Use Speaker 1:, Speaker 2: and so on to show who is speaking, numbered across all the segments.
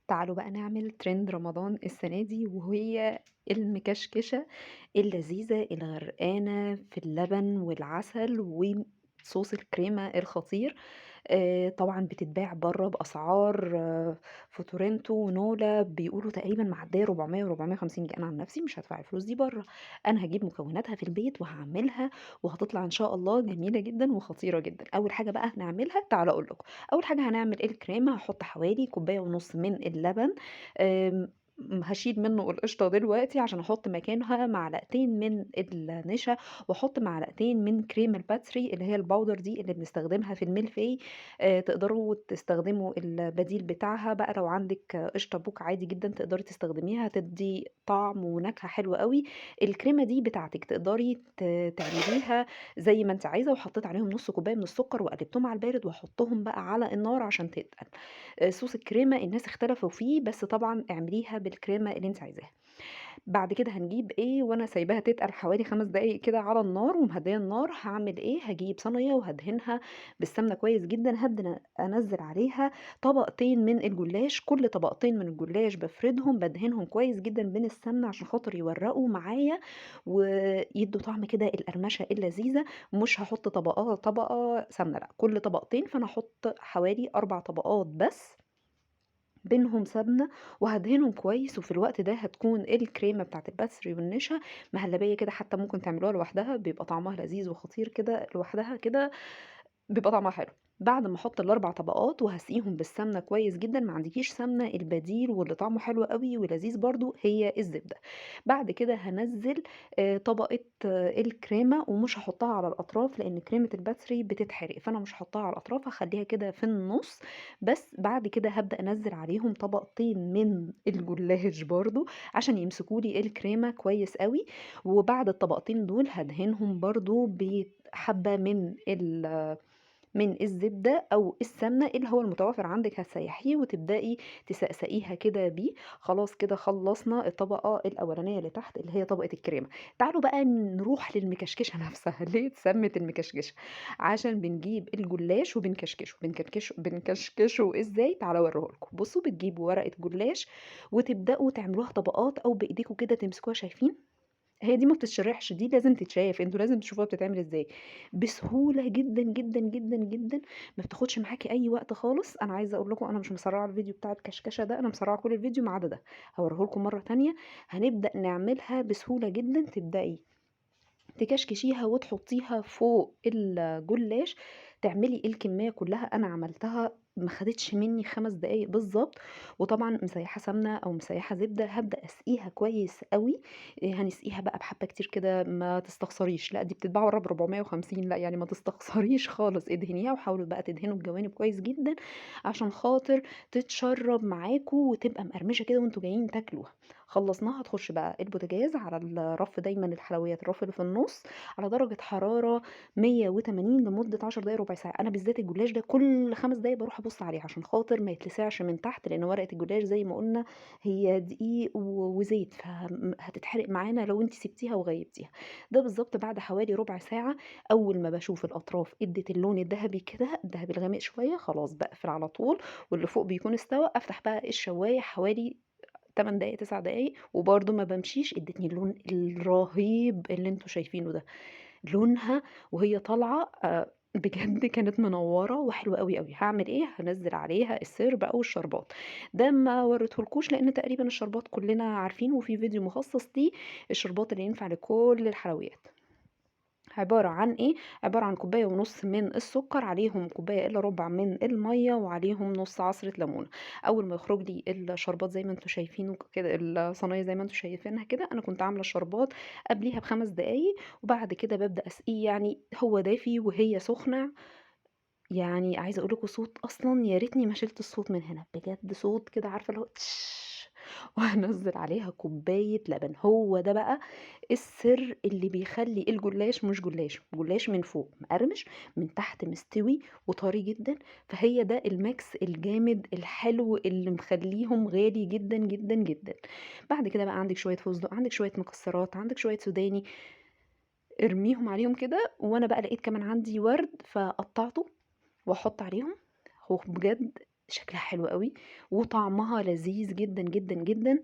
Speaker 1: تعالوا بقى نعمل ترند رمضان السنة دي وهي المكشكشة اللذيذة الغرقانة في اللبن والعسل وصوص الكريمة الخطير. طبعًا بتتباع برّه بأسعار في تورنتو ونولا بيقولوا تقريبًا معدية 400 و450 جنيه، أنا عن نفسي مش هادفع الفلوس دي برّه، أنا هاجيب مكوناتها في البيت وهاعملها وهتطلع إن شاء الله جميلة جدًا وخطيرة جدًا. أول حاجة بقى هنعملها تعالوا أقول لكم، أول حاجة هنعمل الكريمة هاحط حوالي كوباية ونُص من اللبن. آمم هاشيل منه القشطة دلوقتي عشان أحط مكانها معلقتين من النشا، وأحط معلقتين من كريم الباتري اللي هي الباودر دي اللي بنستخدمها في الملفي. تقدروا تستخدموا البديل بتاعها بقى لو عندِك قشطة بوك عادي جدًا تقدري تستخدميها، هتدّي طعم ونكهة حلوة أوي. الكريمة دي بتاعتِك تقدري تعمليها زي ما أنتِ عايزة، وحطيت عليهم نُص كوباية من السكر وقلبتهم على البارد وهاحطهم بقى على النار عشان تتقل. صوص الكريمة الناس اختلفوا فيه، بس طبعًا اعمليها بالكريمة اللي أنتِ عايزاها. بعد كده هنجيب إيه وأنا سايباها تتقل حوالي 5 دقايق كده على النار ومهدية النار، هاعمل إيه، هاجيب صينية وهادهنها بالسمنة كويس جدًا، هابدأ أنزّل عليها طبقتين من الجلاش، كل طبقتين من الجلاش بافردهم بادهنهم كويس جدًا من السمنة عشان خاطر يورّقوا معايا ويدّوا طعم كده القرمشة اللذيذة. مش هاحط طبقة سمنة لأ، كل طبقتين، فأنا هاحط حوالي 4 طبقات بس بينهم سمنة وهادهنهم كويس، وفي الوقت ده هتكون الكريمة بتاعة الباتري والنشا مهلبية كده، حتى ممكن تعملوها لوحدها بيبقى طعمها لذيذ وخطير كده لوحدها كده بيبقى طعمها حلو. بعد ما احط ال4 طبقات وهاسقيهم بالسمنة كويس جدًا، ما عندكيش سمنة البديل واللي طعمه حلو أوي ولذيذ برضه هي الزبدة. بعد كده هانزّل طبقة الكريمة ومش هاحطها على الأطراف لإن كريمة الباتري بتتحرق، فأنا مش هاحطها على الأطراف هاخلّيها كده في النُص. بس بعد كده هابدأ أنزّل عليهم طبقتين من الجلاش برضه عشان يمسكوا لي الكريمة كويس أوي. وبعد الطبقتين دول هادهنهم برضه بحبة من الزبدة أو السمنة اللي هو المتوافر عندِك هتسيّحيه وتبدئي تسقسقيها كده بيه. خلاص كده خلّصنا الطبقة الأولانية اللي تحت اللي هي طبقة الكريمة. تعالوا بقى نروح للمكشكشة نفسها، ليه اتسمت المكشكشة؟ عشان بنجيب الجلاش وبنكشكشه، بنكشكشه إزاي؟ تعالوا أوريه لكم. بُصّوا بتجيبوا ورقة جلاش وتبدأوا تعملوها طبقات أو بإيديكم كده تمسكوها شايفين؟ هي دي ما بتتشرحش، دي لازم تتشاف، أنتم لازم تشوفوها بتتعمل إزاي. بسهولة جدًا، جدًا، جدًا، جدًا، ما بتاخدش معاكِ أي وقت خالص. أنا عايزة أقول لكم أنا مش مسرّعة الفيديو بتاع الكشكشة ده، أنا مسرّعة كل الفيديو ما عدا ده، هاوريه لكم مرّة تانية. هنبدأ نعملها بسهولة جدًا، تبدئي تكشكشيها وتحطيها فوق الجلاش، تعملي الكمية كلّها. أنا عملتها ما خدتش منّي 5 دقايق بالضبط، وطبعًا مسيّحة سمنة أو مسيّحة زبدة، هابدأ أسقيها كويس أوي. هنسقيها بقى بحبّة كتير كده ما تستخسريش، لأ دي بتتباع برّه ب450 لأ يعني ما تستخسريش خالص، ادهنيها وحاولوا بقى تدهنوا الجوانب كويس جدًا عشان خاطر تتشرّب معاكم وتبقى مقرمشة كده وأنتم جايين تاكلوها. خلّصناها تخش بقى البوتاجاز على الرف دايمًا الحلويات الرف اللي في النُص على درجة حرارة 180 لمدة 10 دقايق ربع ساعة. أنا بالذات الجلاش ده كل 5 دقايق باروح أبُص عليه عشان خاطر ما يتلسعش من تحت، لإن ورقة الجلاش زي ما قُلنا هي دقيق وزيت، هتتحرق معانا لو أنتِ سِبتيها وغيّبتيها. ده بالضبط بعد حوالي ربع ساعة أول ما باشوف الأطراف ادِّت اللون الدهبي كده، الدهبي الغامق شوية، خلاص باقفل على طول واللي فوق بيكون استوى، أفتح بقى الشواية حوالي 8 دقايق، 9 دقايق، وبرضه ما بامشيش، ادّتني اللون الرهيب اللي أنتم شايفينه ده. لونها وهي طالعة بجد كانت منوّرة وحلوة أوي، أوي. هاعمل إيه، هانزّل عليها السِرْب أو الشربات. ده ما وريتهولكوش لإن تقريبًا الشربات كلنا عارفينه وفي فيديو مخصص ليه، الشربات اللي ينفع لكل الحلويات. عبارة عن إيه، عبارة عن كوباية ونُص من السكر، عليهم كوباية إلا ربع من المَيّة، وعليهم نُص عصرة ليمونة. أول ما يخرج لي الشربات زي ما أنتم شايفينه كده الصينية زي ما أنتم شايفينها كده، أنا كنت عاملة الشربات قبليها ب5 دقايق، وبعد كده بابدأ أسقيه يعني هو دافي وهي سخنة. يعني عايزة أقول لكم صوت أصلًا يا ريتني ما شِلت الصوت من هنا، بجد صوت كده عارفة اللي هو وهانزّل عليها كوباية لبن. هو ده بقى السر اللي بيخلّي الجلاش مش جلاش، جلاش من فوق مقرمش، من تحت مستوي وطري جدًا. فهي ده الميكس الجامد الحلو اللي مخلّيهم غالي جدًا، جدًا، جدًا. بعد كده بقى عندِك شوية فستق، عندِك شوية مكسرات، عندِك شوية سوداني، ارميهم عليهم كده. وأنا بقى لقيت كمان عندي ورد فقطّعته وأحط عليهم. هو بجد شكلها حلو أوي، وطعمها لذيذ جدًا، جدًا، جدًا.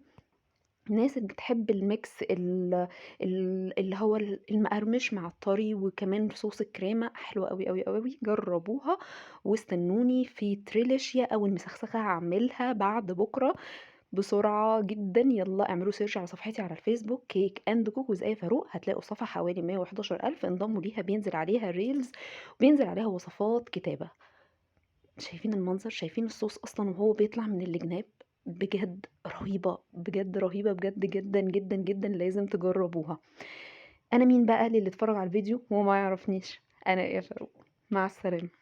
Speaker 1: الناس اللي بتحب الميكس اللي هو المقرمش مع الطري وكمان صوص الكريمة حلوة أوي، أوي، أوي، جرّبوها واستنوني في تريليشيا أو المسخسخة هاعملها بعد بُكرة بسرعة جدًا. يالّا اعملوا search على صفحتي على الفيسبوك cake and cook with آية فاروق، هتلاقوا الصفحة حوالي 111,000 انضموا ليها، بينزل عليها reels وبينزل عليها وصفات كتابة. شايفين المنظر، شايفين الصوص أصلًا وهو بيطلع من الجناب، بجد رهيبة، بجد رهيبة بجد جدًا، جدًا، جدًا، لازم تجربوها. أنا مين بقى للي اتفرج على الفيديو وما يعرفنيش؟ أنا آية فاروق، مع السلامة.